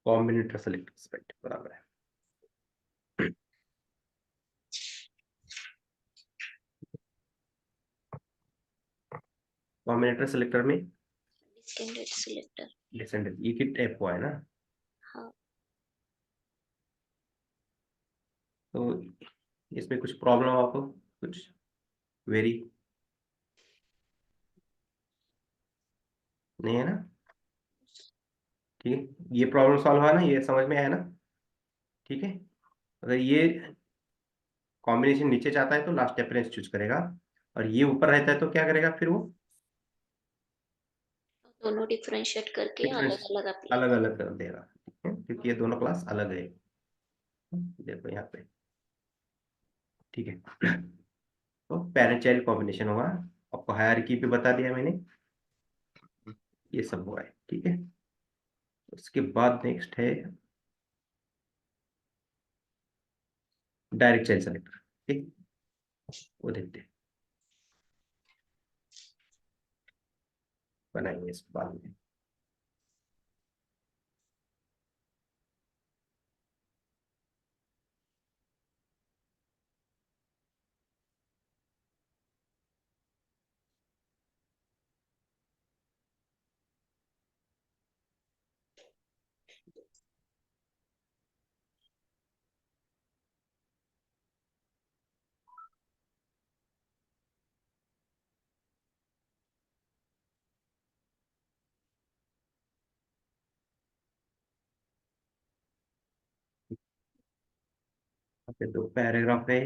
Combinator selector बराबर है। Combinator selector में डिस्क्रिमिनेट सेलेक्टर डिसेंडेंट ये किट टाइप हुआ है ना। हाँ तो इसमें कुछ प्रॉब्लम आपको कुछ वेरी नहीं है ना। ठीक है, ये प्रॉब्लम सॉल्व हुआ ना, ये समझ में आया ना। ठीक है, अगर ये कॉम्बिनेशन नीचे जाता है तो लास्ट रेफरेंस चूज करेगा, और ये ऊपर रहता है तो क्या करेगा फिर वो दोनों डिफरेंशिएट करके डिफरेंस अलग अलग अप्लाई अलग अलग कर देगा। ठीक है, क्योंकि ये दोनों क्लास अलग है। देखो यहाँ पे ठीक है। तो पेरेंट चाइल्ड कॉम्बिनेशन होगा, आपको हायरार्की पे बता दिया मैंने, ये सब हुआ है। ठीक है, उसके बाद नेक्स्ट है डायरेक्ट चाइल्ड सेलेक्टर। ठीक, वो देखते हैं, बनाएंगे इस बाद में। यहाँ पे दो पैराग्राफ है,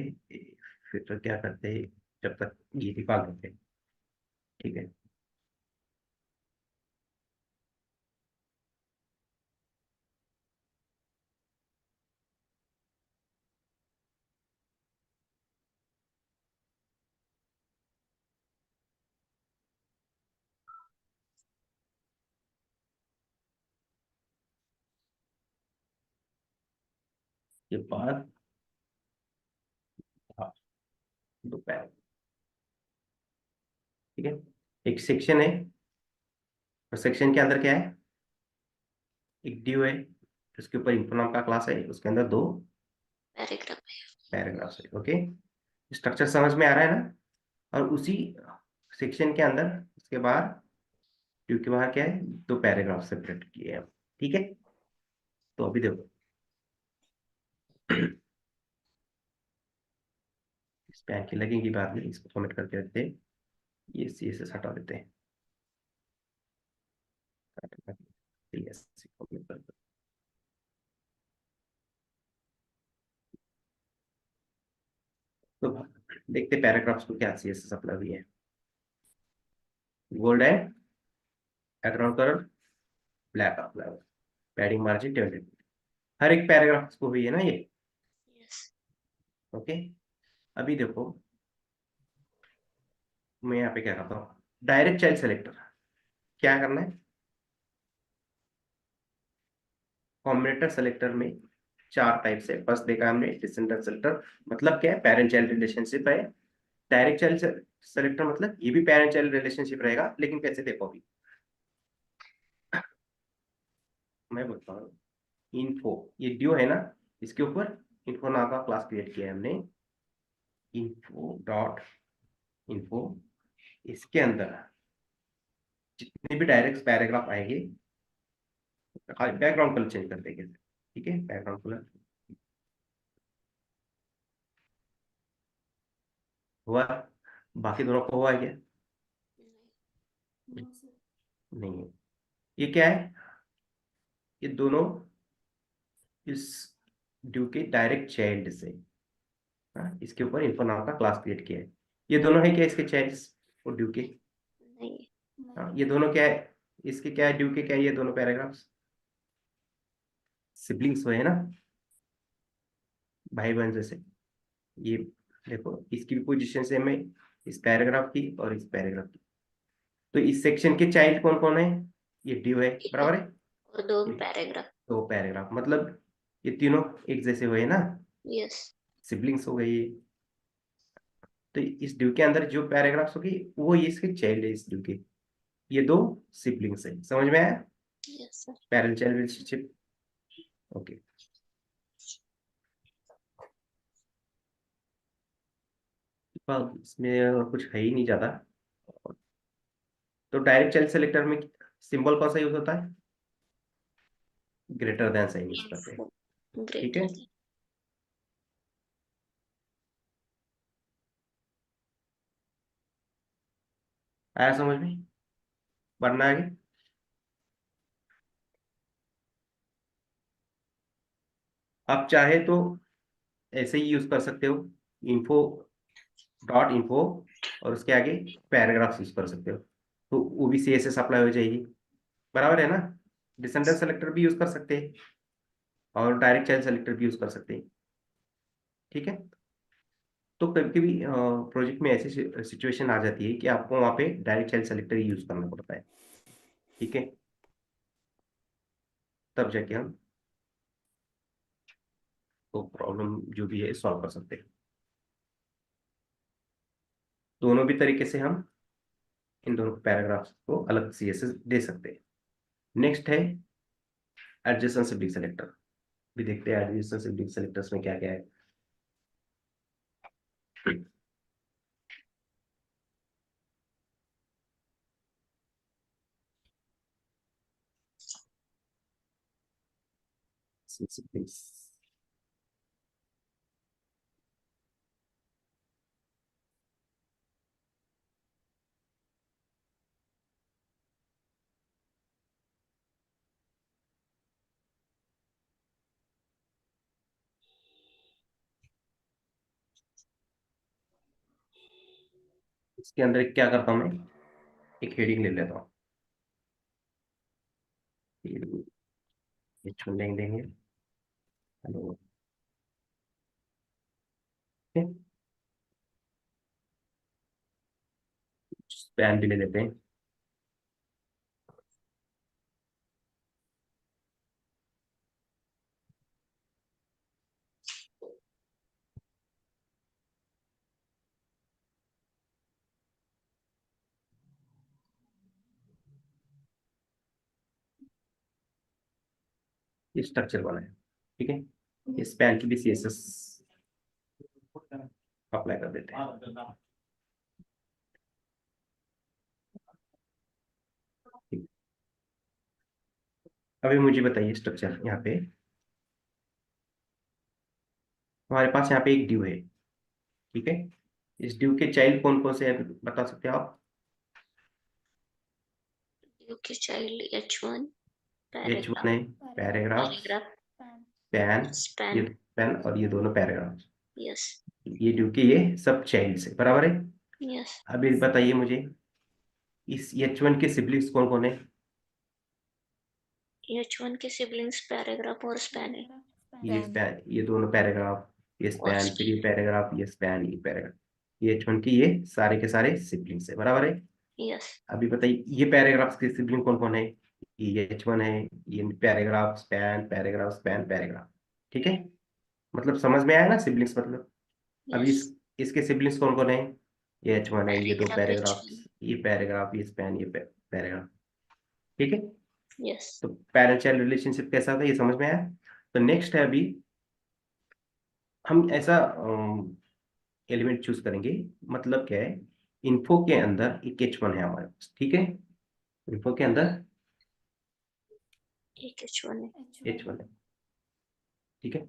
फिर तो क्या करते हैं, जब तक ये निकाल देते हैं। ठीक है, के बाद हाँ, दो पैरा। ठीक है, एक सेक्शन है, और सेक्शन के अंदर क्या है, एक ड्यू है, उसके ऊपर इन्फो नाम का क्लास है, उसके अंदर दो पैराग्राफ पैराग्राफ्स है। ओके, स्ट्रक्चर समझ में आ रहा है ना। और उसी सेक्शन के अंदर उसके बाहर ड्यू के बाहर क्या है, दो पैराग्राफ सेपरेट किए हैं। ठीक है, तो अभी देखो इस पैन की लगेगी बाद में, इसको कमेंट करके रखते हैं, ये सी से हटा देते हैं। yes, comment कर दो। तो देखते पैराग्राफ्स को क्या सी एस अपना भी है। Gold and background colour black अपना, पैडिंग मार्जिन 20, हर एक पैराग्राफ को हुई है ना ये। यस ओके, अभी देखो मैं यहाँ पे क्या करता हूँ, डायरेक्ट चाइल्ड सेलेक्टर क्या करना है। कॉम्बिनेटर सेलेक्टर में चार टाइप से, फर्स्ट देखा हमने डिसेंडेंट सेलेक्टर, मतलब क्या है, पेरेंट चाइल्ड रिलेशनशिप है। डायरेक्ट चाइल्ड सेलेक्टर मतलब ये भी पेरेंट चाइल्ड रिलेशनशिप रहेगा, लेकिन कैसे देखो अभी मैं बोलता हूँ। इन्फो, ये ड्यू है ना, इसके ऊपर इन्फो नाम का क्लास क्रिएट किया है हमने, इन्फो डॉट इन्फो। इसके अंदर जितने भी डायरेक्ट पैराग्राफ आएंगे, बैकग्राउंड कलर चेंज कर देंगे। ठीक है, बैकग्राउंड कलर हुआ, बाकी दोनों को हुआ है क्या, नहीं है। ये क्या है, ये दोनों इस ड्यू के डायरेक्ट चाइल्ड से, हाँ, इसके ऊपर इन्फो नाम का क्लास क्रिएट किया है। ये दोनों है क्या इसके चाइल्ड्स और ड्यू के, नहीं हाँ, ये दोनों क्या है, इसके क्या है, ड्यू के क्या है, ये दोनों पैराग्राफ्स सिबलिंग्स हुए है ना, भाई बहन जैसे। ये देखो इसकी भी पोजीशन सेम है, इस पैराग्राफ की और इस पैराग्राफ की। तो इस सेक्शन के चाइल्ड कौन कौन है, ये ड्यू है, बराबर है। और दो ये पैराग्राफ दो पैराग्राफ मतलब ये तीनों एक जैसे हुए ना, यस सिबलिंग्स हो गई। तो इस ड्यू के अंदर जो पैराग्राफ्स होगी वो ये इसके चाइल्ड है, इस ड्यू के, ये दो सिबलिंग्स है। समझ में आया, yes sir parent child relationship. Okay, इसमें और कुछ है ही नहीं ज्यादा। तो डायरेक्ट चाइल्ड सेलेक्टर में सिंबल कौन सा यूज होता है? ग्रेटर देन साइन यूज करते हैं। info ठीक greater है, than आया समझ में? बढ़ना आगे। आप चाहे तो ऐसे ही यूज कर सकते हो, इन्फो डॉट इन्फो, और उसके आगे पैराग्राफ यूज कर सकते हो, तो वो भी CSS अप्लाई हो जाएगी। बराबर है ना? डिसेंडर सेलेक्टर भी यूज कर सकते हैं और डायरेक्ट चाइल्ड सेलेक्टर भी यूज कर सकते हैं। ठीक है, तो कभी कभी प्रोजेक्ट में ऐसी सिचुएशन आ जाती है कि आपको वहाँ पे डायरेक्ट चाइल्ड सेलेक्टर ही यूज करना पड़ता है। ठीक है, तब जाके हम तो प्रॉब्लम जो भी है सॉल्व कर सकते हैं। दोनों भी तरीके से हम इन दोनों पैराग्राफ्स को अलग CSS दे सकते हैं। नेक्स्ट है एडजेसेंट सिबलिंग सेलेक्टर। भी देखते हैं एडजेसेंट सिबलिंग सेलेक्टर्स में क्या क्या है। siblings, इसके अंदर क्या करता हूँ मैं, एक हेडिंग ले लेता हूँ। ये चुन लेंगे। हेलो, स्पैन भी ले लेते हैं। ये स्ट्रक्चर बना है। ठीक है, ये स्पैन की भी CSS अप्लाई कर देते हैं। ठीक। अभी मुझे बताइए स्ट्रक्चर यहाँ पे, हमारे पास यहाँ पे एक ड्यू है। ठीक है, इस ड्यू के चाइल्ड कौन कौन से हैं बता सकते हो आप? okay child h1 H1 paragraph है, पैराग्राफ, paragraph पैन, ये span पैन और ये दोनों पैराग्राफ। yes ये ड्यू के ये सब चाइल्ड है, बराबर है। yes अभी बताइए मुझे इस H1 के सिबलिंग्स कौन कौन है? h1 के siblings paragraph और span है ये स्पैन, ये दोनों पैराग्राफ, ये और स्पैन, फिर span ये पैराग्राफ, ये स्पैन, ये पैराग्राफ। ये H1 की ये सारे के सारे सिबलिंग्स है, बराबर है। yes अभी बताइए ये पैराग्राफ्स के सिबलिंग कौन कौन है? ये H1 है, ये paragraph, span, paragraph, span, paragraph. ठीक है, मतलब समझ में आया ना सिबलिंग्स मतलब। अभी yes इसके सिबलिंग्स कौन कौन है? ये H1 है, ये दो paragraph पैराग्राफ्स, h1 ये पैराग्राफ, ये स्पैन, ये पैराग्राफ। ठीक है, yes तो पेरेंट चाइल्ड रिलेशनशिप कैसा था ये समझ में आया। तो नेक्स्ट है अभी हम ऐसा एलिमेंट चूज करेंगे, मतलब क्या है, इन्फो के अंदर एक H1 है हमारे पास। ठीक है, इन्फो के अंदर एक h1 है H1 है। ठीक है,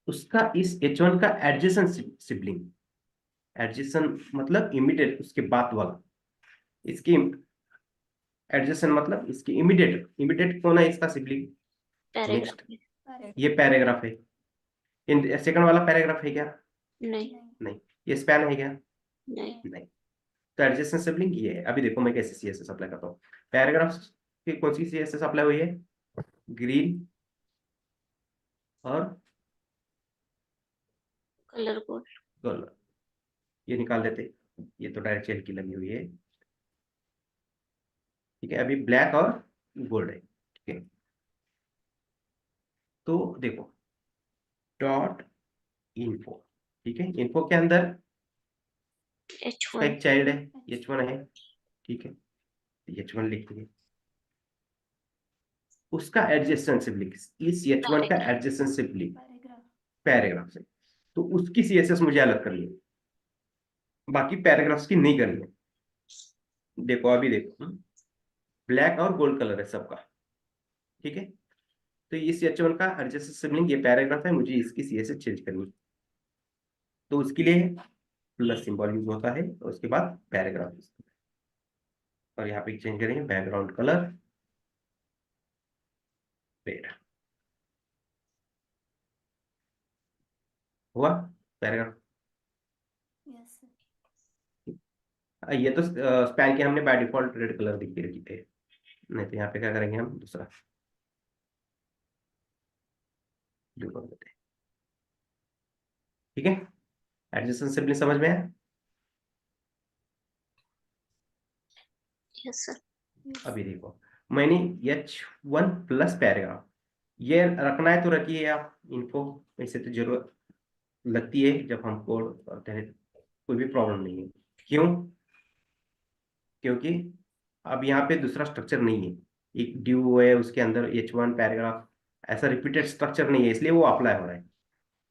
उसका इस H1 का एडजेसेंट सिबलिंग, एडजेसेंट मतलब इमीडिएट उसके बाद वाला, इसकी एडजेसेंट मतलब इसकी इमीडिएट, इमीडिएट कौन है इसका सिबलिंग? नेक्स्ट, paragraph में ये पैराग्राफ है। इन सेकंड वाला पैराग्राफ है क्या? नहीं नहीं। ये स्पैन है क्या? नहीं नहीं। तो एडजेसेंट सिबलिंग ये है। अभी देखो मैं कैसे CSS अप्लाई करता हूँ। पैराग्राफ की कौन सी CSS अप्लाई हुई है? ग्रीन और color code गोल्डन, ये निकाल देते। ये तो डायरेक्ट चेल की लगी हुई है। ठीक है, अभी ब्लैक और गोल्ड है। ठीक है, तो देखो डॉट इन्फो। ठीक है, इन्फो के अंदर इसका h1 एक चाइल्ड है H1 है। ठीक है, H1 लिख दिए। उसका एडजेसेंट सिबलिंग, इस H1 का एडजेसेंट सिबलिंग पैराग्राफ से, तो उसकी सीएसएस मुझे अलग करनी है, बाकी पैराग्राफ्स की नहीं करनी है। देखो अभी देखो, ब्लैक और गोल्ड कलर है सबका, ठीक है। तो इस H1 का एडजेसेंट सिबलिंग ये पैराग्राफ है, मुझे इसकी सीएसएस चेंज करनी है, तो उसके लिए प्लस सिंबल यूज होता है, और उसके बाद पैराग्राफ यूज होता है। और यहाँ पे चेंज करेंगे बैकग्राउंड कलर रेड, हुआ पैराग्राफ। ये तो स्पैन के हमने बाय डिफॉल्ट रेड कलर दिख रखी थे, नहीं तो यहाँ पे क्या करेंगे हम दूसरा ब्लू कर देते हैं, ठीक है। एडजेसेंट सिबलिंग समझ में आया। Yes sir. अभी देखो, मैंने H1 प्लस पैराग्राफ ये रखना है तो रखिए आप इन्फो, ऐसे तो जरूरत लगती है जब हम कोड करते हैं, कोई भी प्रॉब्लम नहीं है। क्यों? क्योंकि अब यहाँ पे दूसरा स्ट्रक्चर नहीं है, एक ड्यू है उसके अंदर H1 पैराग्राफ, ऐसा रिपीटेड स्ट्रक्चर नहीं है, इसलिए वो अप्लाई हो रहा है,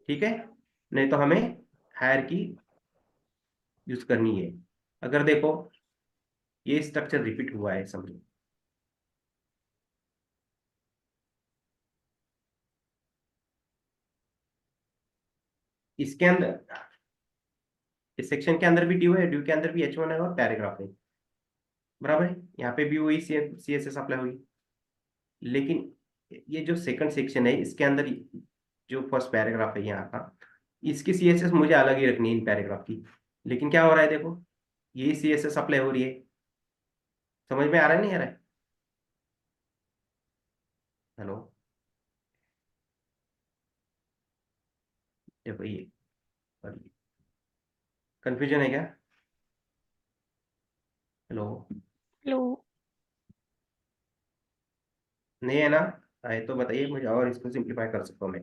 ठीक है। नहीं तो हमें हायरार्की यूज करनी है। अगर देखो ये स्ट्रक्चर रिपीट हुआ है समझो, इसके अंदर इस सेक्शन के अंदर भी ड्यू है, ड्यू के अंदर भी H1 है और पैराग्राफ है, बराबर है। यहाँ पे भी वही CSS अप्लाई हुई, लेकिन ये जो सेकंड सेक्शन है इसके अंदर जो फर्स्ट पैराग्राफ है यहाँ का, इसकी CSS मुझे अलग ही रखनी है इन पैराग्राफ की। लेकिन क्या हो रहा है देखो, यही CSS अप्लाई हो रही है, समझ में आ रहा है नहीं आ रहा है? हेलो, देखो ये कंफ्यूजन है क्या? Hello, hello. नहीं है ना? आए तो बताइए मुझे, और इसको सिंप्लीफाई कर सकता हूँ मैं।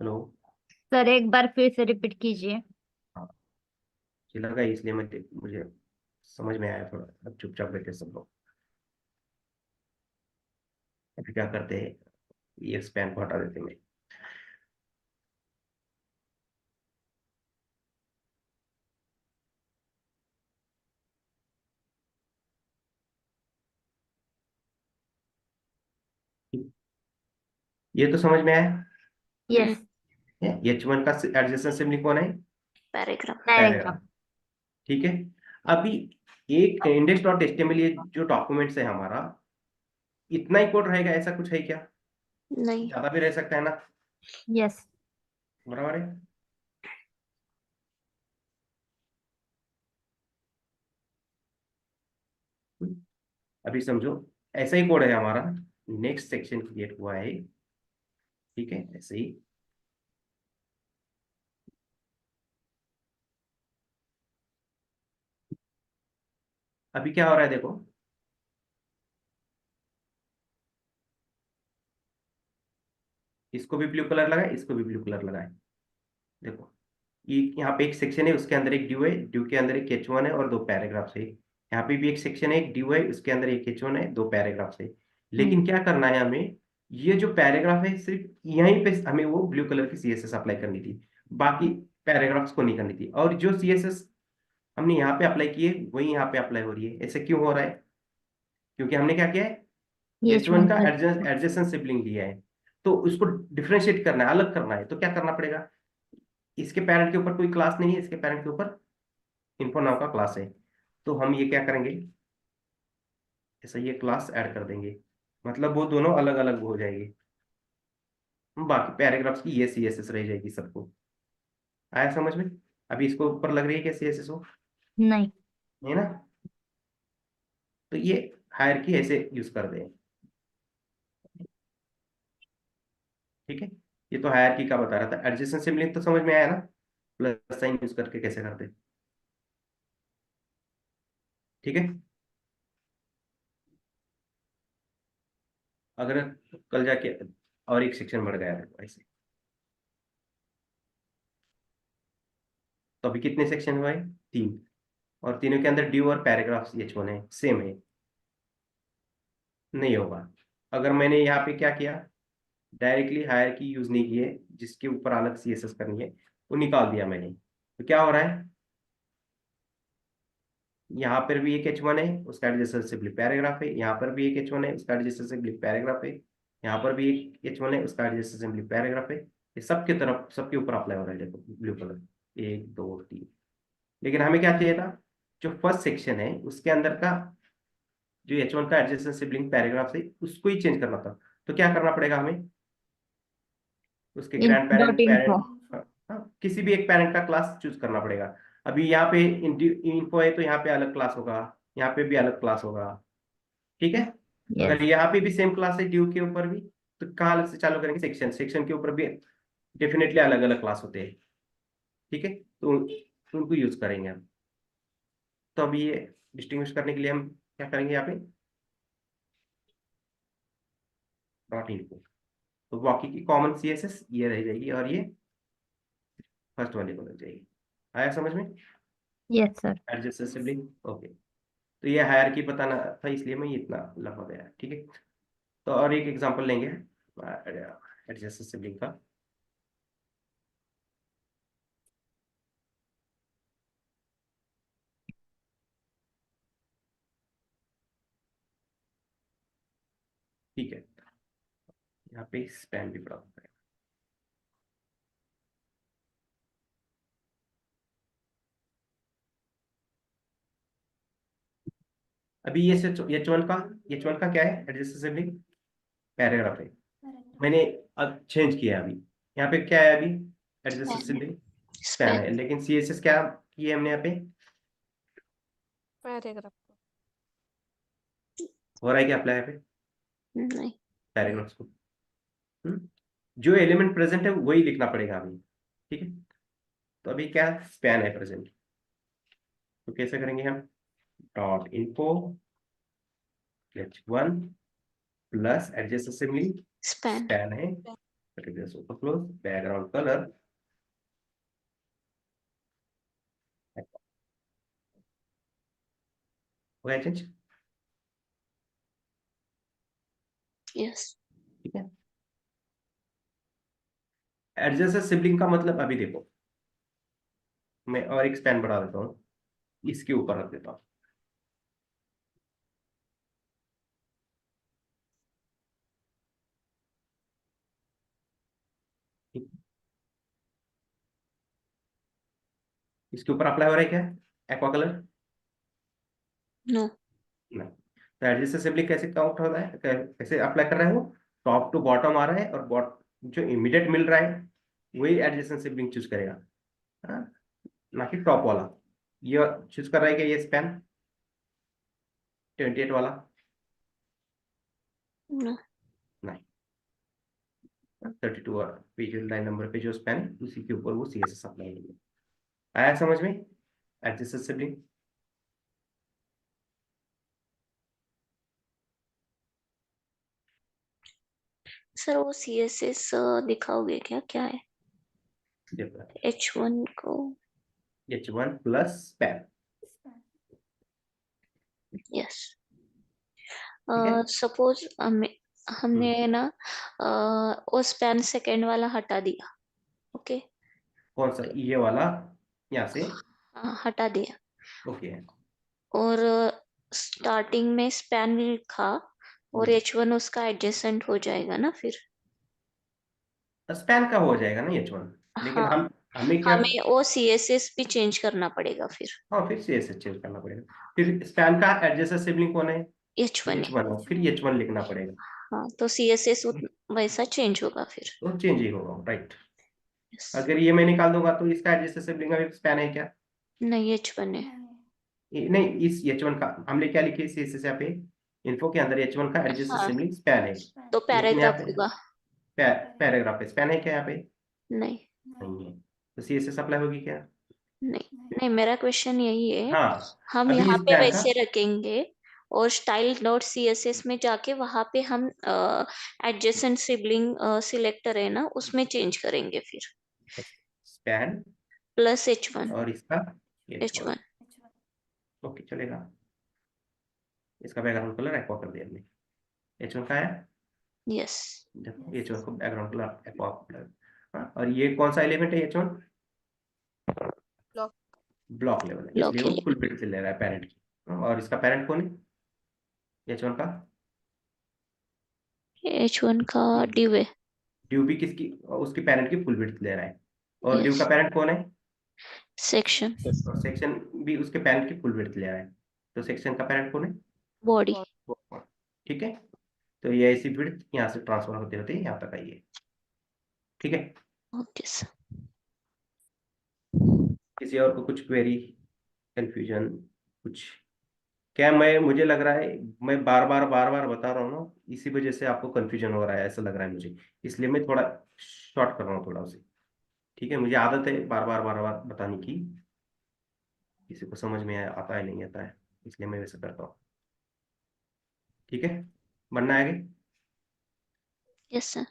हेलो, सर एक बार फिर से रिपीट कीजिए। हाँ, मुझे लगा इसलिए मुझे समझ में आया थोड़ा, अब चुपचाप बैठे सब लोग। अभी क्या करते हैं, ये स्पैन को हटा देते हैं। ये तो समझ में आया। यस। H1 का एडजेसेंट सिबलिंग कौन है? पैराग्राफ। पैराग्राफ। पैराग्राफ, ठीक है। अभी एक इंडेक्स डॉट एचटीएमएल ये जो डॉक्यूमेंट्स है हमारा, इतना ही कोड रहेगा ऐसा कुछ है क्या? नहीं। ज्यादा भी रह सकता है ना, यस। बराबर है। अभी समझो ऐसा ही कोड है हमारा, नेक्स्ट सेक्शन क्रिएट हुआ है, ठीक है, ऐसे ही। अभी क्या हो रहा है देखो, इसको भी ब्लू कलर लगाए, इसको भी ब्लू कलर लगाए। देखो ये यहाँ पे एक सेक्शन है, उसके अंदर एक ड्यू है, ड्यू के अंदर एक H1 है और दो पैराग्राफ्स है। यहाँ पे भी एक सेक्शन है, एक ड्यू है, उसके अंदर एक H1 है, दो पैराग्राफ्स है। लेकिन क्या करना है हमें, ये जो पैराग्राफ है सिर्फ यहीं पे हमें वो ब्लू कलर की CSS अप्लाई करनी थी, बाकी पैराग्राफ्स को नहीं करनी थी। और जो CSS हमने यहाँ पे अप्लाई की है वही यहाँ पे अप्लाई हो रही है। ऐसे क्यों हो रहा है? क्योंकि हमने क्या किया है, ये H1 का प्लस। एडजेसेंट सिबलिंग लिया है, तो उसको डिफरेंशिएट करना है, अलग करना है। तो क्या करना पड़ेगा, इसके पेरेंट के ऊपर कोई क्लास नहीं है, इसके पेरेंट के ऊपर इन्फो नाम का क्लास है, तो हम ये क्या करेंगे, ऐसा ये क्लास ऐड कर देंगे, मतलब वो दोनों अलग अलग हो जाएगी, बाकी पैराग्राफ्स की ये CSS रह जाएगी सबको। आया समझ में? अभी इसको ऊपर लग रही है क्या CSS हो? नहीं। है ना? तो ये हायरार्की ऐसे यूज कर दें, ठीक है। ये तो हायरार्की का बता रहा था, एडजेसेंट सिबलिंग तो समझ में आया ना, प्लस साइन यूज करके कैसे करते हैं, ठीक है। अगर कल जाके और एक सेक्शन बढ़ गया देखो ऐसे, तो अभी कितने सेक्शन हुए? तीन, और तीनों के अंदर ड्यू और पैराग्राफ H1 है, सेम है। नहीं होगा। अगर मैंने यहाँ पे क्या किया, डायरेक्टली हायरार्की यूज नहीं की है, जिसके ऊपर अलग सीएसएस करनी है, वो निकाल दिया मैंने, तो क्या हो रहा है, यहाँ पर भी एक H1 है, उसका एडजेसेंट सिंपली पैराग्राफ है, यहाँ पर भी एक H1 है, उसका एडजेसेंट सिंपली पैराग्राफ है, यहाँ पर भी एक H1 है, उसका एडजेसेंट सिंपली पैराग्राफ है। ये सबके तरफ, सबके ऊपर अप्लाई हो रहा है, देखो ब्लू कलर, 1 2 3। लेकिन हमें क्या चाहिए था, जो फर्स्ट सेक्शन है उसके अंदर का जो H1 का एडजेसेंट सिबलिंग पैराग्राफ है उसको ही चेंज करना था। तो क्या करना पड़ेगा हमें, उसके in grand dot parent info. Parent, हाँ, किसी भी एक पेरेंट का क्लास चूज करना पड़ेगा। अभी यहाँ पे इन्फो है तो यहाँ पे अलग क्लास होगा, यहाँ पे भी अलग क्लास होगा, ठीक है। यस अगर यहाँ पे भी सेम क्लास है ड्यू के ऊपर भी, तो कहाँ अलग से चालू करेंगे, सेक्शन, सेक्शन के ऊपर भी डेफिनेटली अलग अलग क्लास होते हैं, ठीक है। तो उनको यूज करेंगे हम। तो अभी ये डिस्टिंग्विश करने के लिए हम क्या करेंगे, यहाँ पे डॉट इन्फो। तो बाकी की कॉमन सीएसएस ये रह जाएगी, और ये फर्स्ट वाले को लग जाएगी। आया समझ में, yes sir. Adjust sibling, okay. तो ये हायरार्की बताना था, इसलिए मैं ये इतना लंबा गया, ठीक है। तो और एक एग्जांपल लेंगे एडजस्ट सिबलिंग का। ठीक है, यहाँ पे स्पैन भी पड़ा होता है। अभी ये H1 का क्या है, एडजस्ट सिबलिंग पैराग्राफ है। मैंने अब चेंज किया अभी, यहाँ पे क्या है अभी, एडजस्ट स्पैन है। सिबलिंग स्पैन स्पैन है, लेकिन सीएसएस क्या किए हमने यहाँ पे, पैराग्राफ को। हो रहा है क्या अप्लाई यहाँ पे नहीं। पैराग्राफ्स को। हम्म? जो एलिमेंट प्रेजेंट है वही लिखना पड़ेगा अभी, ठीक है। तो अभी क्या स्पैन है प्रेजेंट, तो कैसे करेंगे हम, dot info H1 plus adjust sibling span. Span है, बैकग्राउंड कलर हो गया चेंज, यस। ठीक है। एडजेस्ट सिबलिंग का मतलब अभी देखो, मैं और एक स्पैन बढ़ा देता हूँ, इसके ऊपर रख देता हूँ, ठीक? इसके ऊपर अप्लाई हो रहा है क्या, एक्वा कलर, नो। नहीं। तो एडजेस्ट सिबलिंग कैसे काउंट होता है, कैसे अप्लाई कर रहे हैं वो, टॉप टू बॉटम आ रहा है, और जो इमीडिएट मिल रहा है वही एडजेसेंट सिबलिंग चूज करेगा, हाँ? ना कि टॉप वाला। ये चूज कर रहा है क्या, ये स्पैन 28 वाला, नो। नहीं। 32 पेज लाइन नंबर पे जो स्पैन है उसी के ऊपर वो सीएसएस अप्लाई होगी। आया समझ में, एडजेसेंट सिबलिंग। सर वो CSS दिखाओगे क्या, क्या है H1 को? H1 plus span, yes. ठीक है। सपोज हमने ना वो स्पैन सेकेंड वाला हटा दिया, ओके। कौन सा, ये वाला, यहाँ से, हटा दिया, ओके। और स्टार्टिंग में स्पैन लिखा, और H1 उसका एडजेसेंट हो जाएगा ना फिर। स्पैन का हो जाएगा ना H1, लेकिन हाँ, हमें क्या, हमें वो CSS भी चेंज करना पड़ेगा फिर। हाँ फिर सीएसएस चेंज करना पड़ेगा। फिर स्पैन का एडजेसेंट सिबलिंग कौन है, H1 है। H1 है, फिर H1 लिखना पड़ेगा, हाँ, तो CSS वैसा चेंज होगा फिर। तो चेंज ही होगा, राइट। यस। अगर ये मैं निकाल दूंगा तो इसका एडजेसेंट सिबलिंग अभी स्पैन है क्या, नहीं, H1 है। नहीं, इस H1 का हमने क्या लिखे सीएसएस यहाँ पे, इन्फो के अंदर H1 का एडजेसेंट हाँ, सिबलिंग स्पैन है, तो लेकिन यहाँ पैराग्राफ पे होगा। पैराग्राफ है, स्पैन है क्या यहाँ पे, नहीं। नहीं है, तो सीएसएस अप्लाई होगी क्या, नहीं, नहीं, मेरा क्वेश्चन यही है, हाँ। हम अभी यहाँ इस पे स्पैन का, वैसे रखेंगे, और स्टाइल डॉट CSS में जाके वहां पे हम एडजेसेंट सिबलिंग सिलेक्टर है ना, उसमें चेंज करेंगे फिर, स्पैन प्लस H1। और इसका H1, H1। ओके चलेगा। इसका बैकग्राउंड कलर एक्वा कर दिया हमने, H1 का है, यस, H1 को बैकग्राउंड कलर हाँ, और ये कौन सा एलिमेंट है H1? ब्लॉक लेवल है, ब्लॉक इसलिए के वो फुल लिए विड्थ ले रहा है पेरेंट की। और इसका पेरेंट कौन है H1 का? H1 का div है। ड्यू भी किसकी, उसकी पेरेंट की फुल विड्थ ले रहा है। और ड्यू का यस, पेरेंट कौन है? सेक्शन, और सेक्शन भी उसके पेरेंट की फुल विड्थ ले रहा है, तो सेक्शन का पेरेंट कौन है? बॉडी। ठीक है, तो ये ऐसी विड्थ यहाँ से ट्रांसफर होते होते यहाँ तक आई है। ठीक है, ओके सर। किसी और को कुछ क्वेरी, कंफ्यूजन, कुछ? क्या मुझे लग रहा है मैं बार बार बता रहा हूँ ना, इसी वजह से आपको कंफ्यूजन हो रहा है ऐसा लग रहा है मुझे, इसलिए मैं थोड़ा शॉर्ट कर रहा हूँ थोड़ा उसे। ठीक है, मुझे आदत है बार बार बताने की, किसी को समझ में आता है नहीं आता है, इसलिए मैं वैसे करता हूँ। ठीक है, बनना है आगे? Yes sir.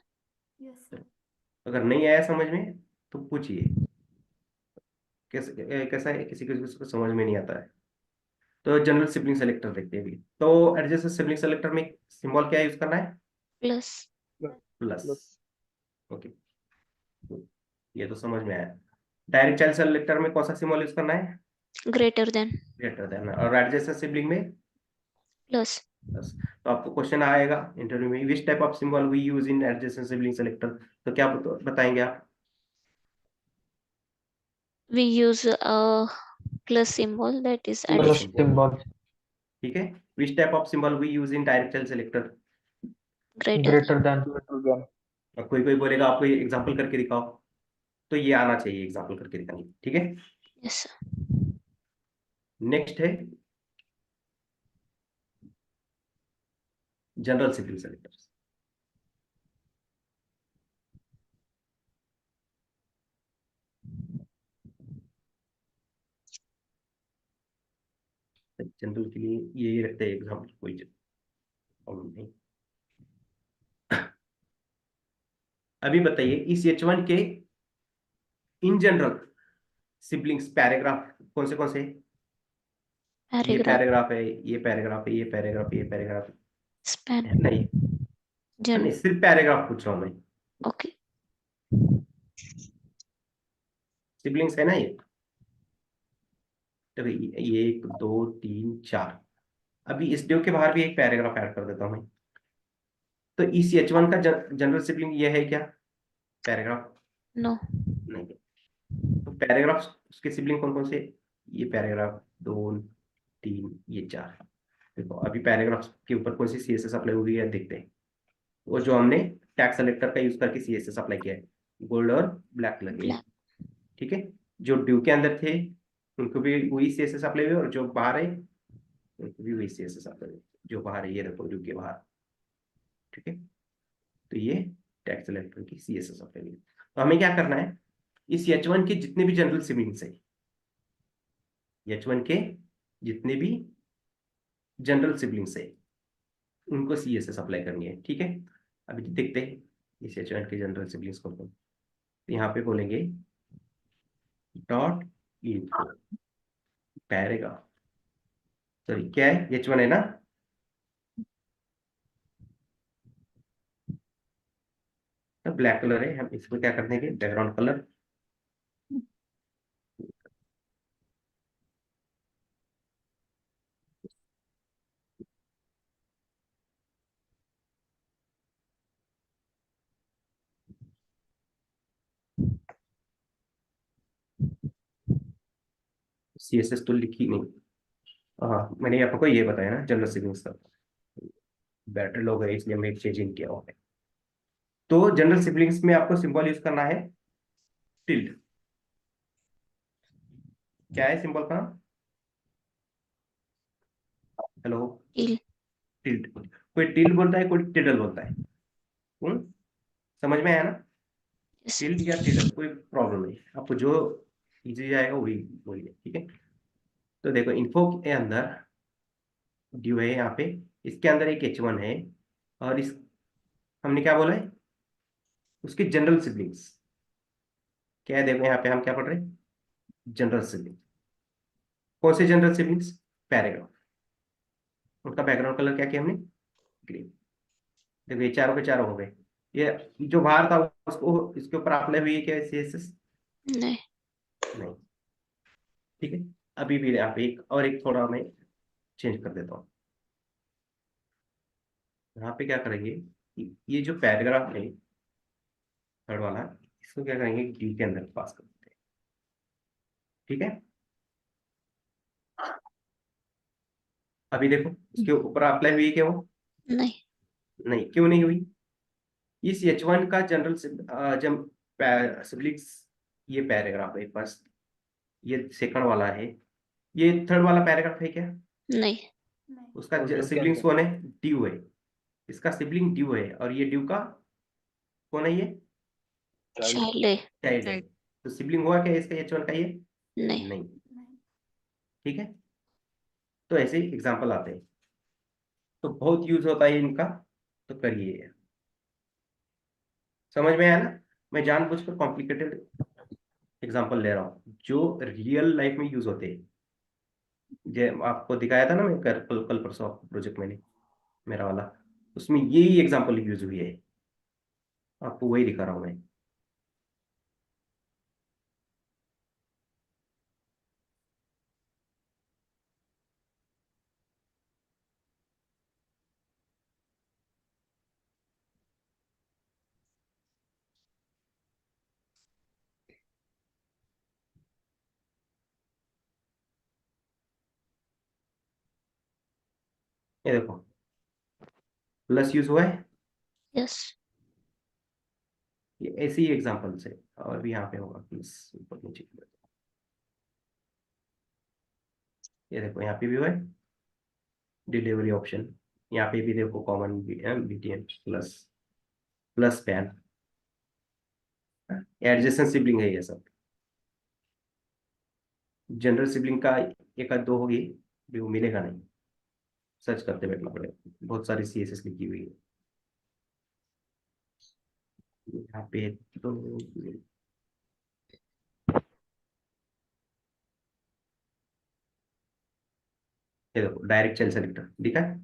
चलो, अगर नहीं आया समझ में तो पूछिए, कैसा है, किसी किसी को समझ में नहीं आता है। तो जनरल सिबलिंग सेलेक्टर देखते हैं अभी। तो एडजेसेंट सिबलिंग सेलेक्टर में सिंबल क्या यूज करना है? प्लस। प्लस। ओके, ये तो समझ में आया। डायरेक्ट चाइल्ड सेलेक्टर में कौन सा सिंबल यूज करना है? Greater than. Greater than. और एडजेसेंट सिबलिंग में? प्लस। प्लस। तो आपको क्वेश्चन आएगा इंटरव्यू में, which type of symbol we use in adjacent sibling selector, तो क्या बताएंगे आप? We use a plus symbol, that is plus Plus addition. Symbol. symbol ठीक है, which type of symbol we use in direct child selector? Greater. greater than. और कोई कोई बोलेगा आपको ये एग्जांपल करके दिखाओ, तो ये आना चाहिए एग्जांपल करके दिखाने। ठीक है, Yes sir. नेक्स्ट है जनरल सिबलिंग सेलेक्टर। जनरल के लिए ये रखते हैं एग्जाम्पल, कोई प्रॉब्लम नहीं। अभी बताइए इस H1 के इन जनरल सिबलिंग्स पैराग्राफ कौन से हैं? ये Paragraph. पैराग्राफ है, ये पैराग्राफ है, ये पैराग्राफ, ये पैराग्राफ Span. नहीं, Gen. नहीं सिर्फ पैराग्राफ पूछ रहा हूँ मैं। Okay. सिबलिंग्स है ना ये, तो ये 1 2 3 4। अभी इस ड्यू के बाहर भी एक पैराग्राफ ऐड कर देता हूँ मैं। तो इस H1 का जनरल सिबलिंग ये है क्या? Paragraph No. नहीं। तो पैराग्राफ उसके सिबलिंग कौन से? ये पैराग्राफ 2 3 ये 4। देखो अभी पैराग्राफ के ऊपर कौन सी CSS अप्लाई हुई है देखते हैं। वो जो हमने टैग सेलेक्टर का यूज करके CSS अप्लाई किया है, गोल्ड और ब्लैक कलर के। Black. ठीक है, जो ड्यू के अंदर थे उनको भी वही CSS अप्लाई हुई, और जो बाहर है उनको भी वही CSS अप्लाई हुई। जो बाहर है ये देखो ड्यू के बाहर। ठीक है, तो ये टैग सेलेक्टर की CSS अप्लाई हुई। तो हमें क्या करना है, इस H1 के जितने भी जनरल सिबलिंग्स है, H1 के जितने भी जनरल सिबलिंग्स है उनको CSS अप्लाई करनी है। ठीक है, अभी देखते हैं इस H1 के जनरल सिबलिंग्स को। तो यहाँ पे बोलेंगे डॉट इन्फो पैरेग्राफ, सॉरी क्या है H1 है ना, तो ब्लैक कलर है, हम इसको क्या कर देंगे बैकग्राउंड कलर। CSS तो लिखी नहीं, हाँ मैंने आपको ये बताया ना जनरल सिबलिंग्स का, बेटर लोग है इसलिए मैं चेंजिंग किया हुआ है। तो जनरल सिबलिंग्स में आपको सिंबल यूज करना है टिल्ड। क्या है सिंबल का? Hello, Till. टिल्ड। कोई टिल्ड बोलता है, कोई टिडल बोलता है। समझ में आया ना? Yes. टिल्ड या टिडल कोई प्रॉब्लम नहीं, आपको जो इजी जाएगा वही बोलिए। ठीक है, तो देखो इन्फो के अंदर ड्यू है यहाँ पे, इसके अंदर एक H1 है, और इस हमने क्या बोला है उसके जनरल सिबलिंग्स क्या है। देखो यहाँ पे हम क्या पढ़ रहे हैं, जनरल सिबलिंग। कौन से जनरल सिबलिंग्स? पैराग्राफ। उनका बैकग्राउंड कलर क्या किया हमने? ग्रीन। देखो ये चारों के चारों हो गए। ये जो बाहर था उसको इसके ऊपर अप्लाई हुई है क्या CSS? नहीं। नहीं। ठीक है, अभी भी आप एक और एक थोड़ा मैं चेंज कर देता हूँ। यहाँ पे क्या करेंगे, ये जो पैराग्राफ है थर्ड वाला, इसको क्या करेंगे, डी के अंदर पास कर देते हैं। ठीक है, अभी देखो इसके ऊपर अप्लाई हुई है क्या वो? नहीं। नहीं, क्यों नहीं हुई? इस H1 का जनरल जब सिब्लिंग्स, ये पैराग्राफ है फर्स्ट, ये सेकंड वाला है, ये थर्ड वाला पैराग्राफ है क्या? नहीं। उसका और ड्यू क्या सिबलिंग्स है? कौन है? ड्यू है। इसका सिबलिंग ड्यू है, और ये ड्यू का कौन है? ये चाइल्ड। चाइल्ड है। चाइल्ड है। तो सिबलिंग हुआ क्या इसका H1 का ये? नहीं। नहीं। ठीक है, तो ऐसे ही एग्जाम्पल आते हैं, तो बहुत यूज होता है इनका, तो करिए। समझ में आया ना? मैं जानबूझकर कॉम्प्लिकेटेड एग्जाम्पल ले रहा हूँ जो रियल लाइफ में यूज होते हैं। जो आपको दिखाया था ना मैं कल परसों आपको प्रोजेक्ट मैंने, मेरा वाला, उसमें यही एग्जाम्पल यूज हुई है, आपको वही दिखा रहा हूँ मैं। ये देखो, प्लस यूज हुआ है, यस। ये ऐसे ही एग्जाम्पल से, और भी यहाँ पे होगा प्लस ऊपर नीचे। ये देखो यहाँ पे भी हुआ है डिलीवरी ऑप्शन, यहाँ पे भी देखो common BTN plus, plus pan, adjacent sibling है ये सब। जनरल सिबलिंग का एक आध दो होगी, भी वो मिलेगा नहीं, सर्च करते बैठना पड़ेगा, बहुत सारी CSS लिखी हुई है यहाँ पे। तो ये देखो डायरेक्ट चाइल्ड सेलेक्टर दिखा है?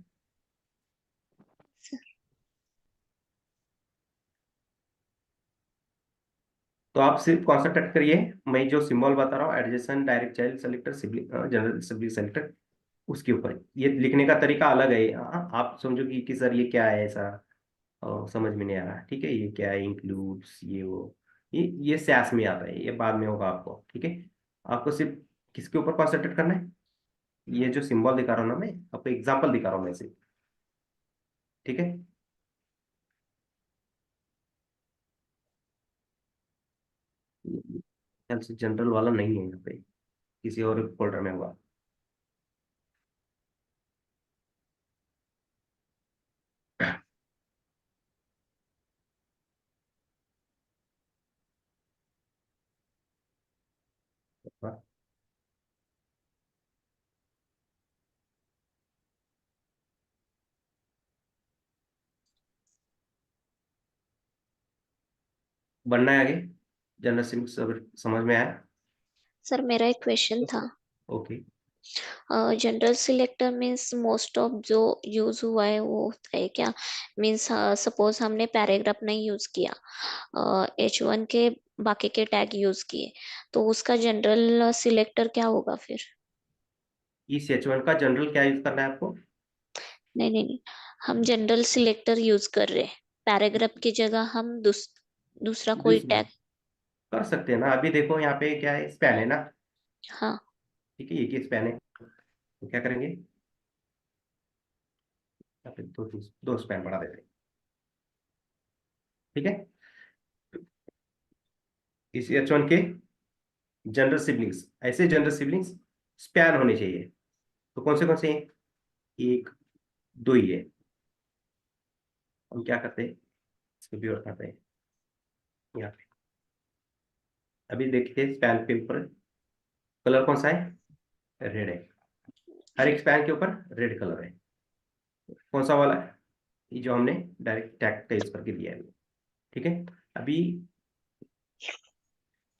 तो आप सिर्फ कॉन्सेंट्रेट करिए, मैं जो सिंबल बता रहा हूँ adjacent, direct child selector, sibling, general sibling selector, उसके ऊपर ये लिखने का तरीका अलग है। आप समझो कि सर ये क्या है ऐसा, समझ में नहीं आ रहा। ठीक है, ये क्या है, इंक्लूड्स, ये वो, ये सैस में आता है, ये बाद में होगा आपको। ठीक है, आपको सिर्फ किसके ऊपर कॉन्सेंट्रेट करना है, ये जो सिंबल दिखा रहा हूँ ना मैं आपको, एग्जाम्पल दिखा रहा हूँ मैं सिर्फ। ठीक है, ख्याल से जनरल वाला नहीं है यहाँ पे, किसी और फोल्डर में होगा। बढ़ना है आगे, जनरल सिंह सब समझ में आया? सर मेरा एक क्वेश्चन था। Okay. General selector means most of जो यूज हुआ है वो होता है क्या? मीन्स सपोज हमने पैराग्राफ नहीं यूज किया, H1 के बाकी के टैग यूज किए, तो उसका जनरल सिलेक्टर क्या होगा फिर? इस H1 का जनरल क्या यूज करना है आपको? नहीं नहीं नहीं, हम जनरल सिलेक्टर यूज कर रहे हैं, पैराग्राफ की जगह हम दूसरा कोई दूसरा टैग। कर सकते हैं ना, अभी देखो यहाँ पे क्या है, स्पैन है ना। हाँ। ठीक है, ये स्पैन है, तो क्या करेंगे, यहाँ पे दो स्पैन बढ़ा देते हैं। ठीक है, इस H1 के जनरल सिबलिंग्स, ऐसे जनरल सिबलिंग्स स्पैन होने चाहिए, तो कौन से हैं? एक दो ही है। हम क्या करते हैं, इसको भी और करते हैं यहाँ पे। अभी देखते हैं स्पैन के ऊपर कलर कौन सा है, रेड है, हर एक स्पैन के ऊपर रेड कलर है। कौन सा वाला है? ये जो हमने डायरेक्ट टैग का यूज करके दिया है। ठीक है, अभी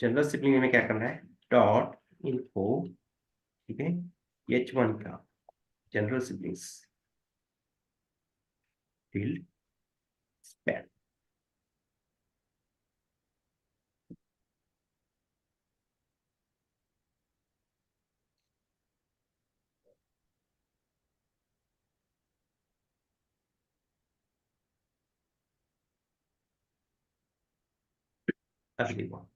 जनरल सिबलिंग में क्या करना है, डॉट इन्फो, ठीक है, H1 का जनरल सिबलिंग्स फील्ड, स्पैन। अभी देखो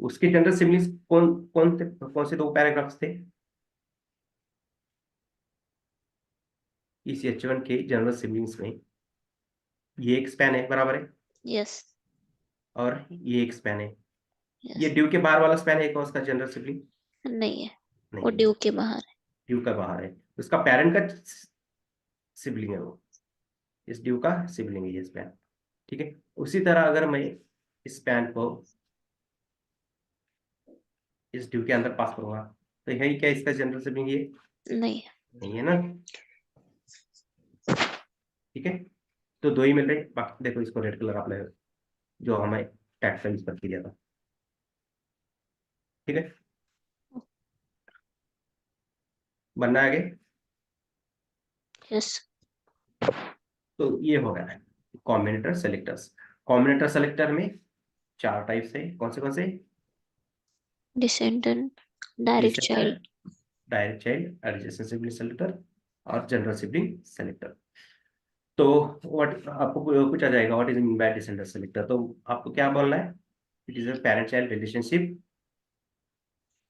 उसके जनरल सिबलिंग्स कौन से दो पैराग्राफ्स थे इस H1 के जनरल सिबलिंग्स में? ये एक स्पैन है, बराबर है, यस और ये एक स्पैन है। ये यस ड्यू के बाहर वाला स्पैन है कौन सा जनरल सिबलिंग? नहीं है, वो नहीं है, ड्यू के बाहर है। ड्यू का बाहर है, उसका पेरेंट का सिबलिंग है वो, इस ड्यू का सिबलिंग है ये स्पैन। ठीक है, उसी तरह अगर मैं इस स्पैन को इस ड्यू के अंदर पास करूंगा तो यही क्या इसका जनरल सिबलिंग ये? नहीं है। नहीं है ना। ठीक है, तो दो ही मिल रहे, बाकी देखो इसको रेड कलर अप्लाई, जो हमें टैक्स का यूज करके दिया था। ठीक है, बनना है आगे। यस तो ये हो गया कॉम्बिनेटर सेलेक्टर्स। कॉम्बिनेटर सेलेक्टर में चार टाइप्स है, कौन से? Descendant, direct descender, child. Direct child, adjacent sibling selector और जनरल सिबलिंग सेलेक्टर। तो व्हाट आपको पूछा जाएगा, what is mean by descender selector, तो आपको क्या बोलना है? It is a parent child relationship.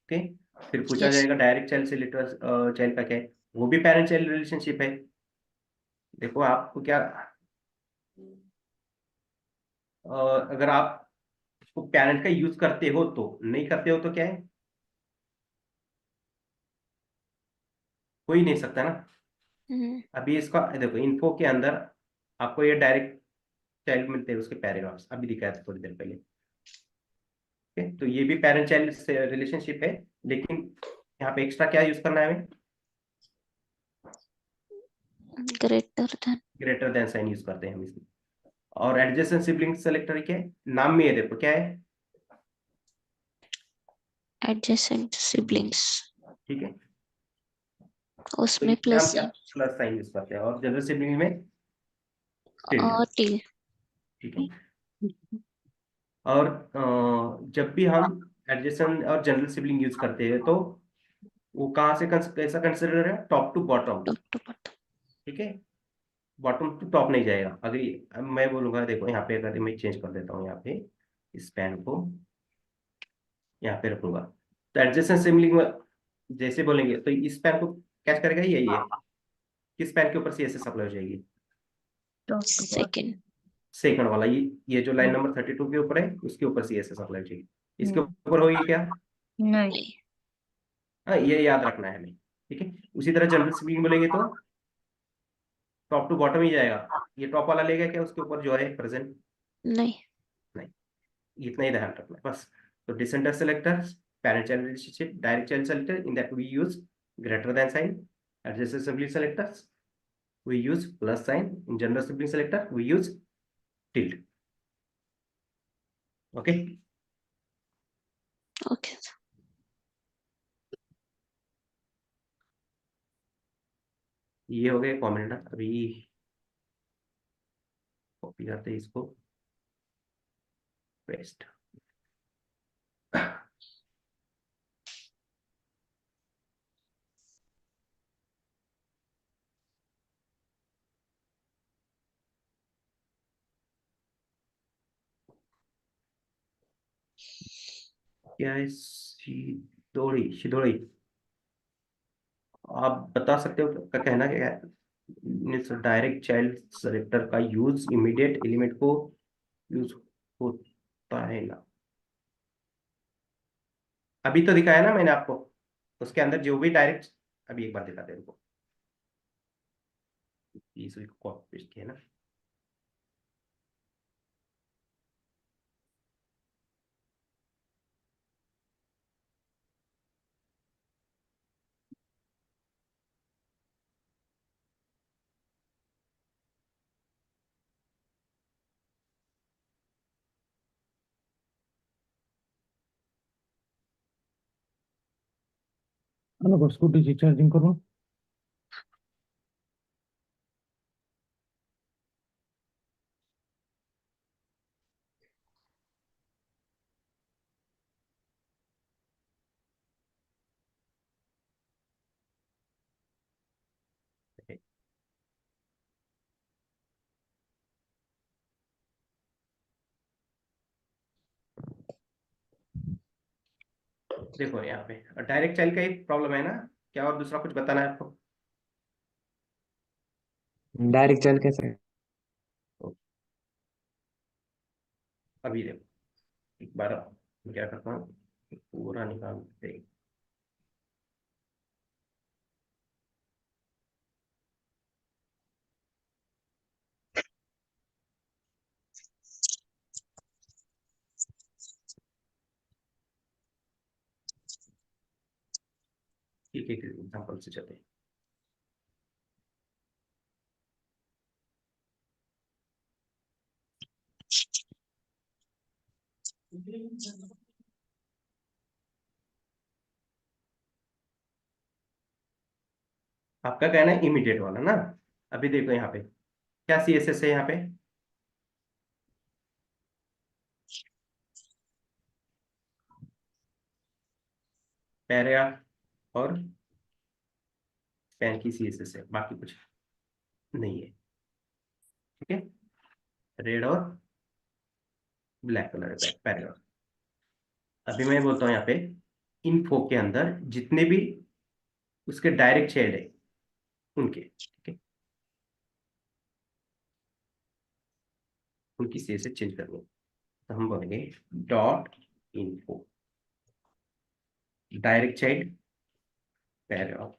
Okay, फिर पूछा यस जाएगा डायरेक्ट चाइल्ड सेलेक्टर चाइल्ड का क्या है? वो भी पेरेंट चाइल्ड रिलेशनशिप है। देखो आपको क्या, अगर आप उसको पेरेंट का यूज करते हो तो, नहीं करते हो तो क्या है? हो ही नहीं सकता ना। अभी इसका देखो इन्फो के अंदर आपको ये डायरेक्ट चाइल्ड मिलते हैं, उसके पैराग्राफ्स अभी दिखाया था थोड़ी देर पहले। ओके, तो ये भी पेरेंट चाइल्ड रिलेशनशिप है, लेकिन यहाँ पे एक्स्ट्रा क्या यूज करना है हमें? Greater than. Greater than sign use करते हैं हम इसमें। और एडजेसेंट सिबलिंग सेलेक्टर क्या है? नाम में है, देखो क्या है? एडजेसेंट सिबलिंग्स, ठीक है, तो उसमें इसमें हम प्लस क्या प्लस साइन यूज करते हैं, और जनरल सिबलिंग में टिल्ड। और टिल। ठीक है, और जब भी हम एडजेसेंट और जनरल सिबलिंग यूज करते हैं तो वो कहाँ से कैसा कंसिडर है? Top to bottom. Top to bottom. ठीक है, बॉटम टू टॉप नहीं जाएगा। अगर अब मैं बोलूंगा, देखो यहाँ पे अगर मैं चेंज कर देता हूँ, यहाँ पे इस पेन को यहाँ पे रखूंगा, तो एडजेसेंट सिबलिंग जैसे बोलेंगे तो इस पेन को कैच करेगा, यही है। किस पेन के ऊपर CSS अप्लाई हो जाएगी? सेकंड। सेकंड वाला, ये जो लाइन नंबर 32 के ऊपर है उसके ऊपर CSS अप्लाई हो जाएगी। इसके हम्म, ऊपर होगी क्या? नहीं। नहीं। हाँ, ये याद रखना है हमें। ठीक है, उसी तरह जनरल स्पीकिंग बोलेंगे तो टॉप टू बॉटम ही जाएगा। ये टॉप वाला लेगा क्या उसके ऊपर जो है प्रेजेंट? नहीं। नहीं, इतना ही ध्यान रखना है बस। तो descender selector, parent child relationship, direct child selector, in that we use greater than sign. Adjacent sibling selectors we use plus sign. In general sibling selector we use tilde. Okay, okay. ये हो गए comment. अभी copy करते हैं इसको, paste. क्या है? शिदोड़ी, शिदोड़ी। आप बता सकते हो का कहना क्या है? डायरेक्ट चाइल्ड सेलेक्टर का यूज इमीडिएट एलिमेंट को यूज होता है ना? अभी तो दिखाया ना मैंने आपको, उसके अंदर जो भी डायरेक्ट, अभी एक बार दिखाते हैं उनको, इसी को कॉपी पेस्ट किया ना। हेलो, स्कूटी चार्जिंग करो। देखो यहाँ पे डायरेक्ट चाइल्ड का ही प्रॉब्लम है ना, क्या और दूसरा कुछ बताना है आपको? डायरेक्ट चल कैसे? अभी देखो एक बार मैं क्या करता हूँ, पूरा निकाल देते हैं। एक एक एग्जाम्पल से चलते हैं। आपका कहना है इमीडिएट वाला ना। अभी देखो यहाँ पे क्या CSS है यहाँ पे, पैराग्राफ और पैन की CSS है, बाकी कुछ नहीं है। ठीक है, रेड और ब्लैक कलर है पैराग्राफ। अभी मैं बोलता हूँ यहाँ पे इन्फो के अंदर जितने भी उसके डायरेक्ट चाइल्ड है उनके, ठीक है, उनकी CSS चेंज करनी है। तो हम बोलेंगे dot info direct child paragraph,